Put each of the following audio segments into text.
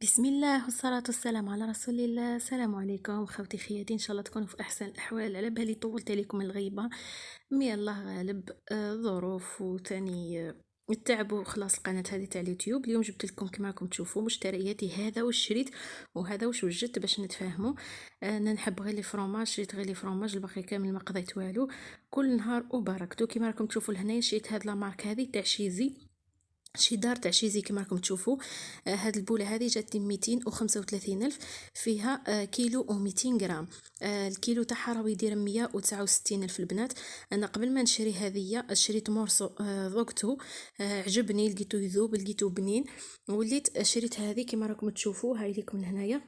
بسم الله والصلاة والسلام على رسول الله. السلام عليكم خوتي خياتي، ان شاء الله تكونوا في احسن الاحوال. على بالي طولت عليكم الغيبة، مي الله غالب. ظروف وتاني التعب وخلاص. القناة هذه تاع اليوتيوب اليوم جبت لكم كما راكم تشوفوا مشترياتي، هذا واش شريت وهذا واش وجدت باش نتفاهموا. انا نحب غير لي فرomاج، شريت غير لي فرomاج، الباقي كامل ما قضيت والو. كل نهار وبركته. كما راكم تشوفوا لهنايا شريت هاد لا مارك هذه تاع شيزي، شي دار تاع شيزي كما راكم تشوفوا. هاد البوله هذه جاتني 235 الف، فيها كيلو و200 غرام. الكيلو تاعها راه يدير 169 الف البنات. انا قبل ما نشري هذه شريت مورسو، ذقته، عجبني، لقيتو يذوب، لقيتو بنين، وليت شريت هذه كما راكم تشوفوا. هاي ليكم هنايا.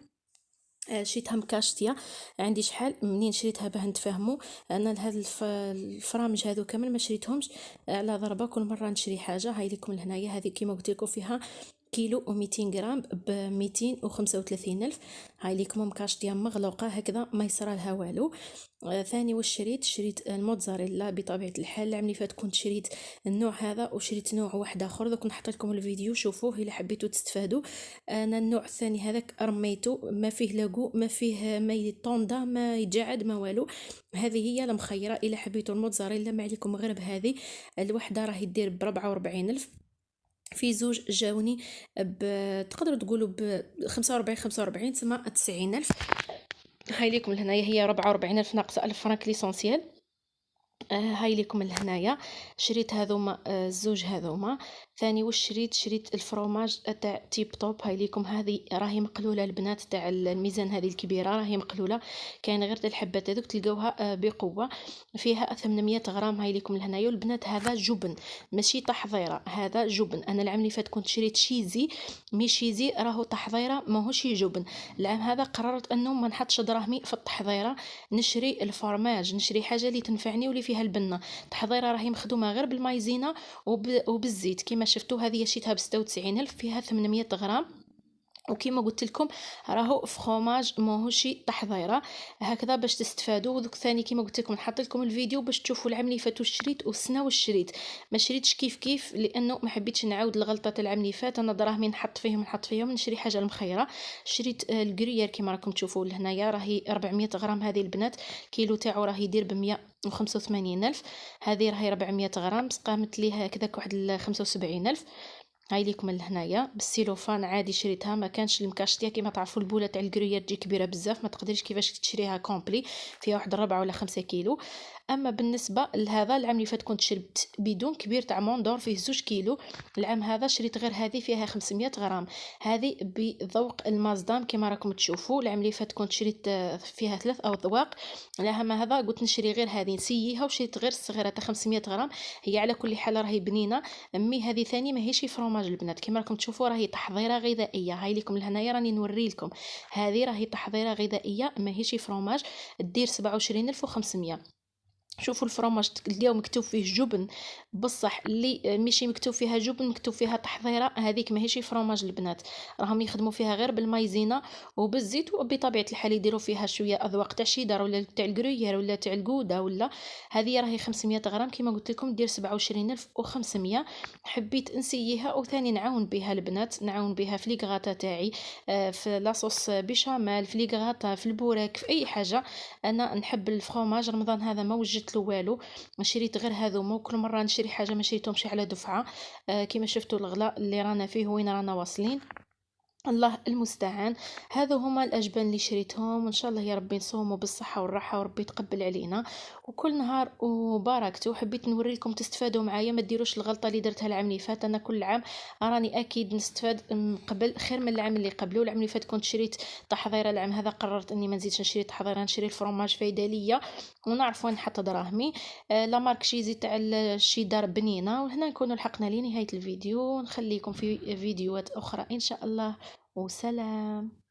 شريتها مكاشطيه. عندي شحال منين شريتها باه نتفاهموا. انا لهاد الفرامج هذو كامل ما شريتهمش على ضربه، كل مره نشري حاجه. هاي لكم لهنايا، هذه كيما قلت لكم فيها كيلو و200 غرام ب 235 الف. هاي ليكم مكاشطيه مغلوقه هكذا ما يصرى لها والو. ثاني واش شريت الموتزاريلا. بطبيعه الحال العام اللي فات كنت شريت النوع هذا وشريت نوع واحد اخر، دوك نحط لكم الفيديو شوفوه الا حبيتوا تستفادوا. انا النوع الثاني هذاك رميته، ما فيه لاغو، ما فيه ما يطوندا، ما يجعد، ما والو. هذه هي المخيره. الا حبيتوا الموتزاريلا ما عليكم غير بهذه. الوحده راهي دير ب 44 الف. في زوج جاوني تقدروا تقولوا ب 45 تسمى 90 الف. هاي ليكم لهنايا، هي 44 الف ناقص 1000 فرانك ليسونسيال. هاي ليكم لهنايا. شريت هذوما، الزوج هذوما. ثاني واش شريت الفرomاج تاع تيب توب. هاي ليكم، هذه راهي مقلوله البنات، تاع الميزان هذه الكبيره راهي مقلوله. كاين غير الحبات هذوك تلقاوها بقوه. فيها 800 غرام. هاي ليكم لهنايا. والبنات هذا جبن ماشي تحضيره، هذا جبن. انا العام اللي فات كنت شريت شيزي، مي شيزي راهو تحضيره ماهوش جبن. العام هذا قررت انه ما نحطش دراهمي في التحضيره، نشري الفرماج، نشري حاجه اللي تنفعني واللي فيها البنه. تحضيره راهي مخدومه غير بالمايزينا وبالزيت. كما شفتوا هذه شريتها ب 96 الف، فيها 800 غرام. وكما قلت لكم راهو فخوماج ماهوش تحضيره. هكذا باش تستفادوا. ودوك ثاني كما قلت لكم نحط لكم الفيديو باش تشوفوا العام اللي فات واش شريت والسنه واش شريت. ما شريتش كيف لانه ما حبيتش نعاود الغلطه تاع العام اللي فات. انا دراهمي نحط فيهم نشري حاجه المخيره. شريت الكريير كما راكم تشوفوا لهنايا، راهي 400 غرام. هذه البنات كيلو تاعو راه يدير ب 185 الف. هذه راهي 400 غرام، قامت ليها هكذاك واحد 75 الف. هاي ليكم لهنايا بالسيلوفان عادي شريتها، ما كانش المكاشطيه. كيما تعرفوا البوله تاع الكريير تجي كبيره بزاف، ما تقدريش كيفاش تشريها كومبلي، فيها واحد 4 ولا 5 كيلو. اما بالنسبه لهذا العام اللي فات كنت شربت بدون كبير تاع موندور فيه 2 كيلو. العام هذا شريت غير هذه فيها 500 غرام. هذه بذوق المازدام كما راكم تشوفوا. العام اللي فات كنت شريت فيها 3 اذواق. العام هذا قلت نشري غير هذه نسييها، وشريت غير الصغيره تاع 500 غرام. هي على كل حال راهي بنينه. امي هذه ثاني ماهيش فرomاج البنات، كما راكم تشوفوا راهي تحضيره غذائيه. هاي لكم لهنايا راني نوري لكم. هذه راهي تحضيره غذائيه ماهيش فرomاج، دير 27500. شوفوا الفرomاج تلقاو مكتوب فيه جبن، بصح اللي ماشي مكتوب فيها جبن مكتوب فيها تحضيره. هذيك ماهيش فرomاج البنات، راهم يخدموا فيها غير بالمايزينا وبالزيت. وبطبيعه الحال يديروا فيها شويه اذواق تاع شيدر ولا تاع الكرويير ولا تاع الجوده ولا. هذه راهي 500 غرام كما قلت لكم دير 27500. حبيت نسييها وثاني نعاون بها البنات، نعاون بها في ليغاتا تاعي، في لاصوص بيشاميل، في ليغاتا، في البوراك، في اي حاجه. انا نحب الفرomاج. رمضان هذا ما وجدت له والو، شريت غير هذوما. وكل مره نشري حاجه ما شريتهمش على دفعه. كما شفتوا الغلاء اللي رانا فيه وين رانا واصلين، الله المستعان. هذا هما الاجبان اللي شريتهم، وان شاء الله يا ربي نصوموا بالصحه والراحه وربي يتقبل علينا. وكل نهار وبركته. حبيت نوري لكم تستفادوا معايا، ما ديروش الغلطه اللي درتها العام اللي فات. انا كل عام راني اكيد نستفاد قبل خير من العام اللي قبله. العام اللي فات كنت شريت تحضيره، العام هذا قررت اني ما نزيدش نشري تحضيره، نشري الفرomاج فايده ليا ونعرف وين نحط دراهمي. لا مارك شيزي تاع الشيدار بنينه. وهنا نكونوا لحقنا لنهايه الفيديو، نخليكم في فيديوهات اخرى ان شاء الله. وسلام.